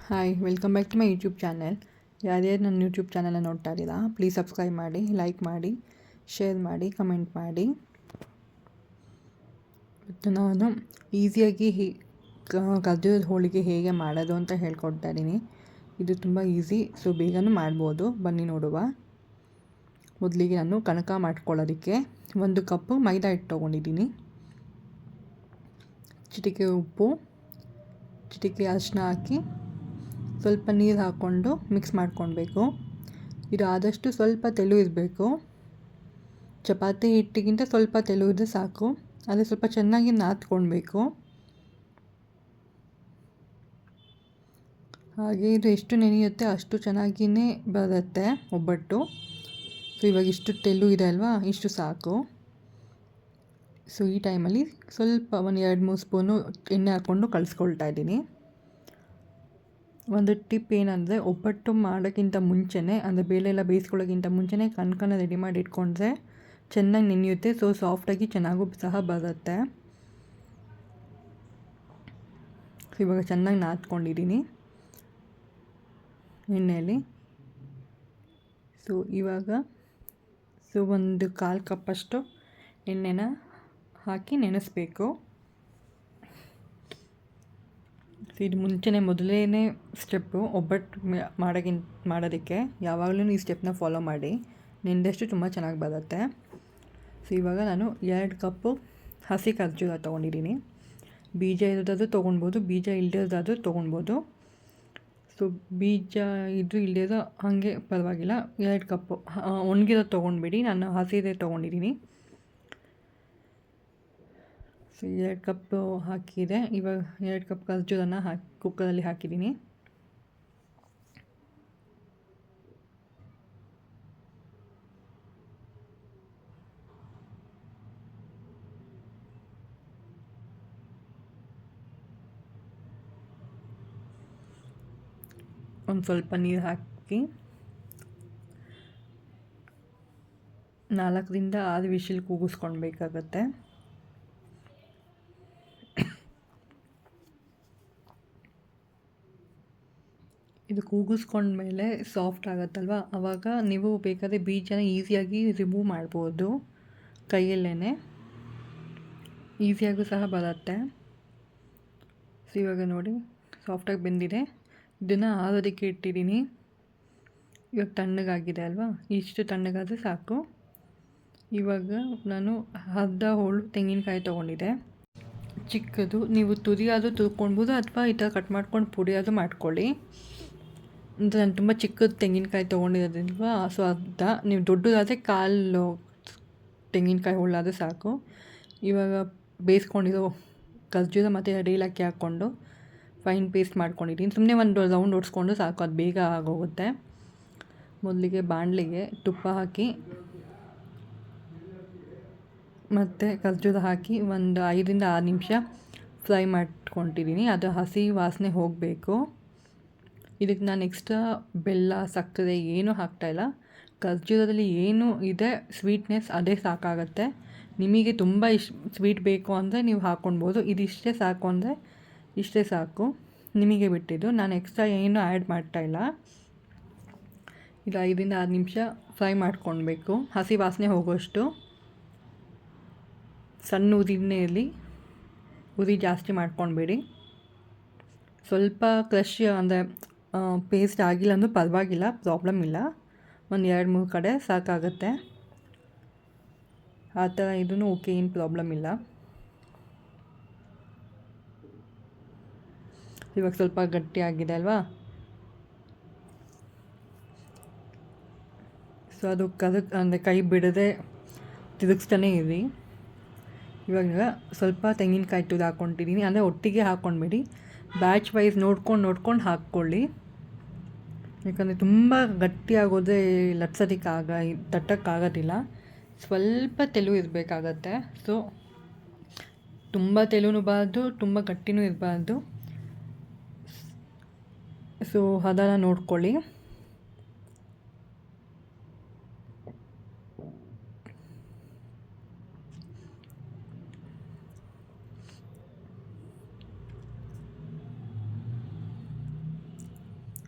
Hi welcome back to my YouTube channel. ಯಾರ್ಯಾರು ನನ್ನ YouTube ಚಾನಲ್ನ ನೋಡ್ತಾ ಇದ್ದೀರಾ, ಪ್ಲೀಸ್ ಸಬ್ಸ್ಕ್ರೈಬ್ ಮಾಡಿ, ಲೈಕ್ ಮಾಡಿ, ಶೇರ್ ಮಾಡಿ, ಕಮೆಂಟ್ ಮಾಡಿ. ಮತ್ತು ನಾನು ಈಸಿಯಾಗಿ ಖರ್ಜೂರದ ಹೋಳಿಗೆ ಹೇಗೆ ಮಾಡೋದು ಅಂತ ಹೇಳ್ಕೊಡ್ತಾ ಇದ್ದೀನಿ. ಇದು ತುಂಬ ಈಸಿ, ಸೊ ಬೇಗನೂ ಮಾಡ್ಬೋದು. ಬನ್ನಿ ನೋಡುವ. ಮೊದಲಿಗೆ ನಾನು ಕಣಕ ಮಾಡ್ಕೊಳ್ಳೋದಕ್ಕೆ 1 ಕಪ್ಪು ಮೈದಾ ಹಿಟ್ಟು ತೊಗೊಂಡಿದ್ದೀನಿ. ಚಿಟಿಕೆ ಉಪ್ಪು, ಚಿಟಿಕೆ ಅರಿಶಿನ ಹಾಕಿ ಸ್ವಲ್ಪ ನೀರು ಹಾಕ್ಕೊಂಡು ಮಿಕ್ಸ್ ಮಾಡ್ಕೊಳ್ಬೇಕು. ಇದು ಆದಷ್ಟು ಸ್ವಲ್ಪ ತೆಳು ಇರಬೇಕು. ಚಪಾತಿ ಹಿಟ್ಟಿಗಿಂತ ಸ್ವಲ್ಪ ತೆಳು ಇದ್ದರೆ ಸಾಕು. ಆದರೆ ಸ್ವಲ್ಪ ಚೆನ್ನಾಗಿ ನಾದ್ಕೊಳ್ಬೇಕು. ಹಾಗೆ ಇದು ಎಷ್ಟು ನೆನೆಯುತ್ತೆ ಅಷ್ಟು ಚೆನ್ನಾಗಿಯೇ ಬರುತ್ತೆ ಒಬ್ಬಟ್ಟು. ಸೊ ಇವಾಗ ಇಷ್ಟು ತೆಳು ಇದೆ ಅಲ್ವಾ, ಇಷ್ಟು ಸಾಕು. ಸೊ ಈ ಟೈಮಲ್ಲಿ ಸ್ವಲ್ಪ 1-2-3 ಸ್ಪೂನು ಎಣ್ಣೆ ಹಾಕ್ಕೊಂಡು ಕಳಿಸ್ಕೊಳ್ತಾ ಇದ್ದೀನಿ. ಒಂದು ಟಿಪ್ ಏನಂದರೆ, ಒಬ್ಬಟ್ಟು ಮಾಡೋಕ್ಕಿಂತ ಮುಂಚೆನೇ, ಅಂದರೆ ಬೇಳೆ ಎಲ್ಲ ಬೇಯಿಸ್ಕೊಳ್ಳೋಕ್ಕಿಂತ ಮುಂಚೆನೇ ಕಣಕನ ರೆಡಿ ಮಾಡಿ ಇಟ್ಕೊಂಡ್ರೆ ಚೆನ್ನಾಗಿ ನೆನೆಯುತ್ತೆ. ಸೊ ಸಾಫ್ಟಾಗಿ ಚೆನ್ನಾಗೂ ಸಹ ಬರುತ್ತೆ. ಇವಾಗ ಚೆನ್ನಾಗಿ ನಾದ್ಕೊಂಡಿದ್ದೀನಿ ಎಣ್ಣೆಯಲ್ಲಿ. ಸೊ ಇವಾಗ ಒಂದು 1/4 ಕಪ್ಪಷ್ಟು ಎಣ್ಣೆನ ಹಾಕಿ ನೆನೆಸ್ಬೇಕು. ಇದು ಮೊದಲೇ ಸ್ಟೆಪ್ಪು ಒಬ್ಬಟ್ಟು ಮಾಡೋದಕ್ಕೆ. ಯಾವಾಗಲೂ ಈ ಸ್ಟೆಪ್ನ ಫಾಲೋ ಮಾಡಿ, ನೆಂದಷ್ಟು ತುಂಬ ಚೆನ್ನಾಗಿ ಬರುತ್ತೆ. ಸೊ ಇವಾಗ ನಾನು 2 ಕಪ್ಪು ಹಸಿ ಖರ್ಜೂರ ತೊಗೊಂಡಿದ್ದೀನಿ. ಬೀಜ ಇರೋದಾದ್ರೂ ತೊಗೊಳ್ಬೋದು, ಬೀಜ ಇಲ್ಲದಿರೋದಾದ್ರೂ ತೊಗೊಳ್ಬೋದು. ಸೊ ಬೀಜ ಇದ್ರೂ ಇಲ್ಲದಿರೋ ಹಾಗೆ ಪರವಾಗಿಲ್ಲ. 2 ಕಪ್ಪು ಒಣಗಿರೋದು ತೊಗೊಂಡ್ಬಿಡಿ, ನಾನು ಹಸಿದೇ ತೊಗೊಂಡಿದ್ದೀನಿ. ಸೊ 2 ಕಪ್ಪು ಹಾಕಿದೆ. ಇವಾಗ 2 ಕಪ್ ಖರ್ಜೂರನ ಕುಕ್ಕರಲ್ಲಿ ಹಾಕಿದ್ದೀನಿ. ಒಂದು ಸ್ವಲ್ಪ ನೀರು ಹಾಕಿ 4-6 ವಿಷಿಲ್ ಕೂಗಿಸ್ಕೊಳ್ಬೇಕಾಗತ್ತೆ. ಇದು ಕೂಗಿಸ್ಕೊಂಡ್ಮೇಲೆ ಸಾಫ್ಟ್ ಆಗುತ್ತಲ್ವ, ಆವಾಗ ನೀವು ಬೇಕಾದರೆ ಬೀಜನ ಈಸಿಯಾಗಿ ರಿಮೂವ್ ಮಾಡ್ಬೋದು. ಕೈಯಲ್ಲೇ ಈಸಿಯಾಗೂ ಸಹ ಬರುತ್ತೆ. ಸೊ ಇವಾಗ ನೋಡಿ ಸಾಫ್ಟಾಗಿ ಬೆಂದಿದೆ. ಇದನ್ನು ಆರೋದಕ್ಕೆ ಇಟ್ಟಿದ್ದೀನಿ. ಇವಾಗ ತಣ್ಣಗಾಗಿದೆ ಅಲ್ವಾ, ಇಷ್ಟು ತಣ್ಣಗಾದರೆ ಸಾಕು. ಇವಾಗ ನಾನು ಅರ್ಧ ಹೋಳು ತೆಂಗಿನಕಾಯಿ ತೊಗೊಂಡಿದ್ದೆ, ಚಿಕ್ಕದು. ನೀವು ತುರಿಯಾದರೂ ತುರ್ಕೊಳ್ಬೋದು ಅಥವಾ ಈ ಥರ ಕಟ್ ಮಾಡ್ಕೊಂಡು ಪುಡಿಯಾದರೂ ಮಾಡ್ಕೊಳ್ಳಿ. ಅಂದರೆ ನಾನು ತುಂಬ ಚಿಕ್ಕದು ತೆಂಗಿನಕಾಯಿ ತೊಗೊಂಡಿರೋದಿಲ್ವಾ, ಸೊ ಅರ್ಧ. ನೀವು ದೊಡ್ಡದಾದರೆ 1/4 ತೆಂಗಿನಕಾಯಿ ಹೋಳಾದರೆ ಸಾಕು. ಇವಾಗ ಬೇಯಿಸ್ಕೊಂಡಿರೋ ಖರ್ಜೂರ ಮತ್ತು 2 ಏಲಕ್ಕಿ ಹಾಕ್ಕೊಂಡು ಫೈನ್ ಪೇಸ್ಟ್ ಮಾಡ್ಕೊಂಡಿದ್ದೀನಿ. ಸುಮ್ಮನೆ ಒಂದು ರೌಂಡ್ ಓಡಿಸ್ಕೊಂಡು ಸಾಕು, ಅದು ಬೇಗ ಆಗೋಗುತ್ತೆ. ಮೊದಲಿಗೆ ಬಾಣಲೆಗೆ ತುಪ್ಪ ಹಾಕಿ ಮತ್ತು ಖರ್ಜೂರ ಹಾಕಿ ಒಂದು 5-6 ನಿಮಿಷ ಫ್ರೈ ಮಾಡ್ಕೊತಿದ್ದೀನಿ. ಅದು ಹಸಿ ವಾಸನೆ ಹೋಗಬೇಕು. ಇದಕ್ಕೆ ನಾನು ಎಕ್ಸ್ಟ್ರಾ ಬೆಲ್ಲ, ಸಕ್ಕರೆ ಏನೂ ಹಾಕ್ತಾಯಿಲ್ಲ. ಖರ್ಜೂರದಲ್ಲಿ ಏನು ಇದೆ ಸ್ವೀಟ್ನೆಸ್ ಅದೇ ಸಾಕಾಗತ್ತೆ. ನಿಮಗೆ ತುಂಬ ಸ್ವೀಟ್ ಬೇಕು ಅಂದರೆ ನೀವು ಹಾಕ್ಕೊಳ್ಬೋದು. ಇದಿಷ್ಟೇ ಸಾಕು ಅಂದರೆ ಇಷ್ಟೇ ಸಾಕು, ನಿಮಗೆ ಬಿಟ್ಟಿದ್ದು. ನಾನು ಎಕ್ಸ್ಟ್ರಾ ಏನೂ ಆ್ಯಡ್ ಮಾಡ್ತಾಯಿಲ್ಲ. ಇದು 5-6 ನಿಮಿಷ ಫ್ರೈ ಮಾಡ್ಕೊಳ್ಬೇಕು, ಹಸಿ ವಾಸನೆ ಹೋಗೋಷ್ಟು. ಸಣ್ಣ ಉರಿನೇ ಇರಲಿ, ಉರಿ ಜಾಸ್ತಿ ಮಾಡ್ಕೊಳ್ಬೇಡಿ. ಸ್ವಲ್ಪ ಕ್ರಷ್ ಅಂದರೆ ಪೇಸ್ಟ್ ಆಗಿಲ್ಲ ಅಂದರೂ ಪರವಾಗಿಲ್ಲ, ಪ್ರಾಬ್ಲಮ್ ಇಲ್ಲ. ಒಂದು 2-3 ಕಡೆ ಸಾಕಾಗುತ್ತೆ. ಆ ಥರ ಇದೂ ಓಕೆ, ಏನು ಪ್ರಾಬ್ಲಮ್ ಇಲ್ಲ. ಇವಾಗ ಸ್ವಲ್ಪ ಗಟ್ಟಿಯಾಗಿದೆ ಅಲ್ವಾ, ಸೊ ಅದು ಅಂದರೆ ಕೈ ಬಿಡದೆ ತಿರುಗಿಸ್ತಾನೆ ಇರಿ. ಇವಾಗ ಸ್ವಲ್ಪ ತೆಂಗಿನಕಾಯಿ ತುರಿ ಹಾಕ್ಕೊತಿದ್ದೀನಿ. ಅಂದರೆ ಒಟ್ಟಿಗೆ ಹಾಕ್ಕೊಂಡ್ಬೇಡಿ, ಬ್ಯಾಚ್ ವೈಸ್ ನೋಡ್ಕೊಂಡು ಹಾಕ್ಕೊಳ್ಳಿ. ಯಾಕಂದರೆ ತುಂಬ ಗಟ್ಟಿಯಾಗೋದ್ರೆ ತಟ್ಟಕ್ಕಾಗೋದಿಲ್ಲ. ಸ್ವಲ್ಪ ತೆಳು ಇರಬೇಕಾಗತ್ತೆ. ಸೊ ತುಂಬ ತೆಳುನೂ ಇರಬಾರ್ದು, ತುಂಬ ಗಟ್ಟಿನೂ ಇರಬಾರ್ದು. ಸೊ ಅದನ್ನು ನೋಡ್ಕೊಳ್ಳಿ.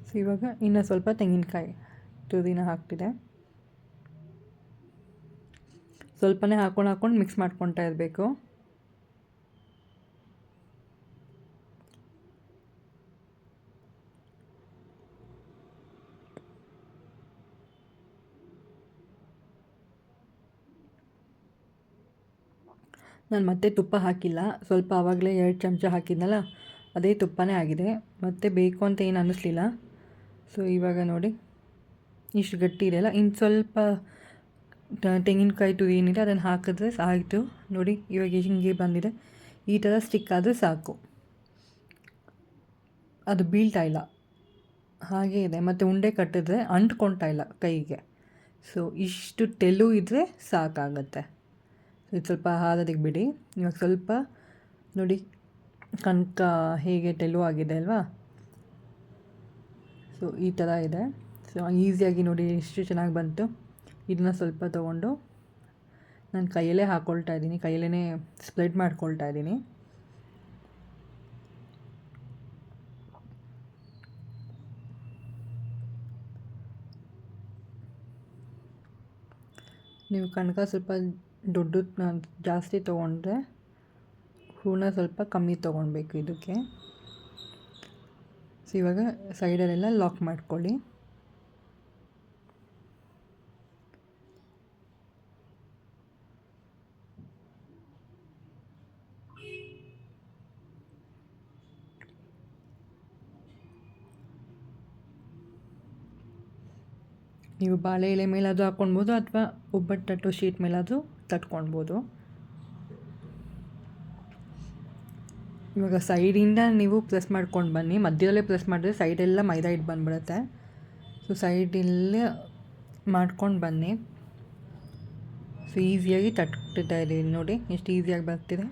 ಸೊ ಇವಾಗ ಇನ್ನು ಸ್ವಲ್ಪ ತೆಂಗಿನಕಾಯಿ ತುರಿನ ಹಾಕ್ತಿದೆ. ಸ್ವಲ್ಪನೇ ಹಾಕ್ಕೊಂಡು ಮಿಕ್ಸ್ ಮಾಡ್ಕೊತಾ ಇರಬೇಕು. ನಾನು ಮತ್ತೆ ತುಪ್ಪ ಹಾಕಿಲ್ಲ, ಸ್ವಲ್ಪ ಆವಾಗಲೇ 2 ಚಮಚ ಹಾಕಿದ್ನಲ್ಲ ಅದೇ ತುಪ್ಪನೇ ಆಗಿದೆ, ಮತ್ತು ಬೇಕು ಅಂತ ಏನು ಅನ್ನಿಸ್ಲಿಲ್ಲ. ಸೊ ಇವಾಗ ನೋಡಿ ಇಷ್ಟು ಗಟ್ಟಿ ಇದೆಯಲ್ಲ, ಇನ್ನು ಸ್ವಲ್ಪ ತೆಂಗಿನಕಾಯಿ ತುರಿ ಏನಿದೆ ಅದನ್ನು ಹಾಕಿದ್ರೆ ಆಯಿತು. ನೋಡಿ ಇವಾಗ ಹಿಂಗೆ ಬಂದಿದೆ, ಈ ಥರ ಸ್ಟಿಕ್ ಆದರೆ ಸಾಕು, ಅದು ಬೀಳ್ತಾ ಇಲ್ಲ, ಹಾಗೇ ಇದೆ. ಮತ್ತು ಉಂಡೆ ಕಟ್ಟಿದ್ರೆ ಅಂಟ್ಕೊಳ್ತಾ ಇಲ್ಲ ಕೈಗೆ. ಸೊ ಇಷ್ಟು ತೆಳು ಇದ್ದರೆ ಸಾಕಾಗತ್ತೆ. ಇದು ಸ್ವಲ್ಪ ಹಾರೋದಕ್ಕೆ ಬಿಡಿ. ಇವಾಗ ಸ್ವಲ್ಪ ನೋಡಿ ಕನಕ ಹೇಗೆ ತೆಳುವಾಗಿದೆ ಅಲ್ವಾ, ಸೊ ಈ ಥರ ಇದೆ. ಸೊ ಈಸಿಯಾಗಿ ನೋಡಿ ಎಷ್ಟು ಚೆನ್ನಾಗಿ ಬಂತು. ಇದನ್ನ ಸ್ವಲ್ಪ ತೊಗೊಂಡು ನಾನು ಕೈಯಲ್ಲೇ ಹಾಕ್ಕೊಳ್ತಾ ಇದ್ದೀನಿ, ಕೈಯಲ್ಲೇ ಸ್ಪ್ರೆಡ್ ಮಾಡ್ಕೊಳ್ತಾ ಇದ್ದೀನಿ. ನೀವು ಕನಕ ಸ್ವಲ್ಪ ದೊಡ್ಡದು ಜಾಸ್ತಿ ತೊಗೊಂಡ್ರೆ ಹೂರಣ ಸ್ವಲ್ಪ ಕಮ್ಮಿ ತೊಗೊಳ್ಬೇಕು ಇದಕ್ಕೆ. ಸೊ ಇವಾಗ ಸೈಡಲ್ಲೆಲ್ಲ ಲಾಕ್ ಮಾಡ್ಕೊಳ್ಳಿ. ನೀವು ಬಾಳೆ ಎಲೆ ಮೇಲಾದರೂ ಹಾಕ್ಕೊಳ್ಬೋದು ಅಥವಾ ಒಬ್ಬಟ್ಟು ತಟ್ಟೋ ಶೀಟ್ ಮೇಲಾದರೂ ತಟ್ಕೊಳ್ಬೋದು. ಇವಾಗ ಸೈಡಿಂದ ನೀವು ಪ್ರೆಸ್ ಮಾಡ್ಕೊಂಡು ಬನ್ನಿ, ಮಧ್ಯದಲ್ಲೇ ಪ್ರೆಸ್ ಮಾಡಿದ್ರೆ ಸೈಡೆಲ್ಲ ಮೈದಾ ಹಿಟ್ಟು ಬಂದುಬಿಡುತ್ತೆ. ಸೊ ಸೈಡಲ್ಲೇ ಮಾಡ್ಕೊಂಡು ಬನ್ನಿ. ಸೊ ಈಸಿಯಾಗಿ ತಟ್ತಾ ಇದ್ದೀವಿ ನೋಡಿ ಎಷ್ಟು ಈಸಿಯಾಗಿ ಬರ್ತಿದೆ.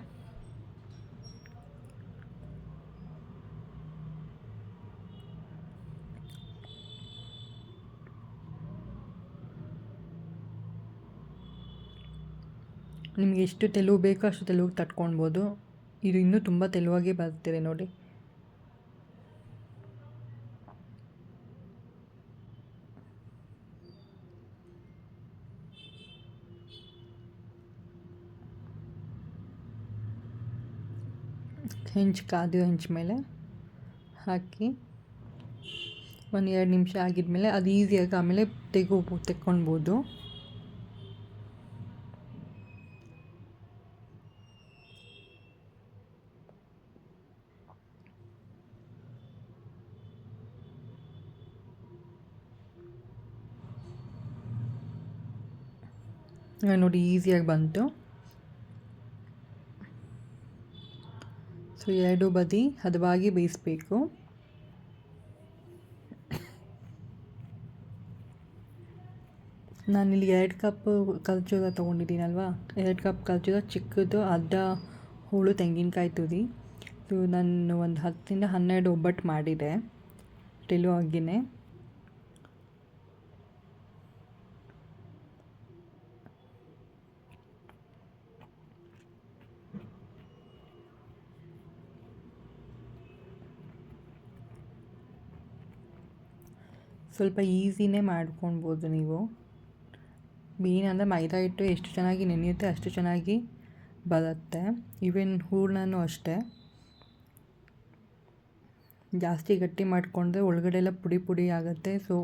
ನಿಮಗೆ ಎಷ್ಟು ತೆಳುವು ಬೇಕೋ ಅಷ್ಟು ತೆಳುವಾಗಿ ತಟ್ಕೊಳ್ಬೋದು. ಇದು ಇನ್ನೂ ತುಂಬ ತೆಳುವಾಗೇ ಬರ್ತಿದೆ ನೋಡಿ. ಕಾದಿರೋ ಹೆಂಚು ಮೇಲೆ ಹಾಕಿ 1-2 ನಿಮಿಷ ಆಗಿದ್ಮೇಲೆ ಅದು ಈಸಿಯಾಗಿ ಆಮೇಲೆ ತೆಕ್ಕೊಳ್ಬೋದು. ನೋಡಿ ಈಸಿಯಾಗಿ ಬಂತು. ಸೊ 2 ಬದಿ ಹದವಾಗಿ ಬೇಯಿಸಬೇಕು. ನಾನಿಲ್ಲಿ 2 ಕಪ್ ಕಲ್ಚೂರ ತೊಗೊಂಡಿದ್ದೀನಲ್ವಾ, 2 ಕಪ್ ಕಲ್ಚೂರ ಚಿಕ್ಕದು, ಅರ್ಧ ಹೋಳು ತೆಂಗಿನಕಾಯಿ ತುರಿ. ಸೊ ನಾನು ಒಂದು 10-12 ಒಬ್ಬಟ್ಟು ಮಾಡಿದೆ ತೆಳುವಾಗಿಯೇ. ಸ್ವಲ್ಪ ಈಸಿನೇ ಮಾಡ್ಕೊಳ್ಬೋದು ನೀವು. ಏನಂದರೆ ಮೈದಾ ಹಿಟ್ಟು ಎಷ್ಟು ಚೆನ್ನಾಗಿ ನೆನೆಯುತ್ತೆ ಅಷ್ಟು ಚೆನ್ನಾಗಿ ಬರುತ್ತೆ. ಈವನ್ ಹೂರಣನೂ ಅಷ್ಟೇ, ಜಾಸ್ತಿ ಗಟ್ಟಿ ಮಾಡಿಕೊಂಡ್ರೆ ಒಳಗಡೆ ಎಲ್ಲ ಪುಡಿ ಪುಡಿ ಆಗುತ್ತೆ. ಸೊ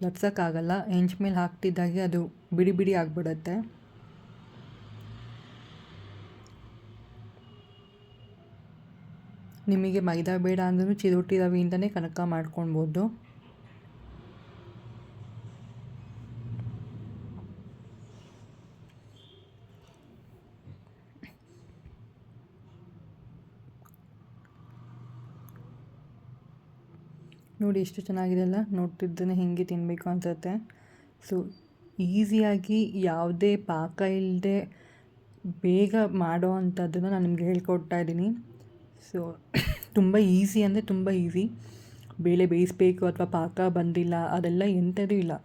ಲಟ್ಸೋಕ್ಕಾಗಲ್ಲ, ಹೆಂಚು ಮೇಲೆ ಹಾಕ್ತಿದ್ದಾಗೆ ಅದು ಬಿಡಿ ಬಿಡಿ ಆಗಿಬಿಡುತ್ತೆ. ನಿಮಗೆ ಮೈದಾ ಬೇಡ ಅಂದ್ರೂ ಚಿರೋಟಿ ರವೆಯಿಂದನೇ ಕನಕ ಮಾಡ್ಕೊಳ್ಬೋದು. ನೋಡಿ ಎಷ್ಟು ಚೆನ್ನಾಗಿದೆ ಅಲ್ಲ, ನೋಡ್ತಿದ್ದೇ ಹೀಗೆ ತಿನ್ನಬೇಕು ಅನಿಸುತ್ತೆ. ಸೊ ಈಸಿಯಾಗಿ ಯಾವುದೇ ಪಾಕ ಇಲ್ಲದೆ ಬೇಗ ಮಾಡೋ ಅಂಥದ್ದನ್ನು ನಾನು ನಿಮಗೆ ಹೇಳ್ಕೊಡ್ತಾ ಇದ್ದೀನಿ. ಸೊ ತುಂಬ ಈಸಿ ಅಂದರೆ ತುಂಬ ಈಸಿ. ಬೇಳೆ ಬೇಯಿಸಬೇಕು ಅಥವಾ ಪಾಕ ಬಂದಿಲ್ಲ ಅದೆಲ್ಲ ಎಂಥದೂ ಇಲ್ಲ,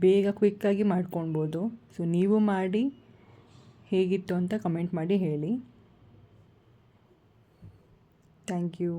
ಬೇಗ ಕ್ವಿಕ್ಕಾಗಿ ಮಾಡ್ಕೊಳ್ಬೋದು. ಸೊ ನೀವು ಮಾಡಿ ಹೇಗಿತ್ತು ಅಂತ ಕಮೆಂಟ್ ಮಾಡಿ ಹೇಳಿ. Thank you.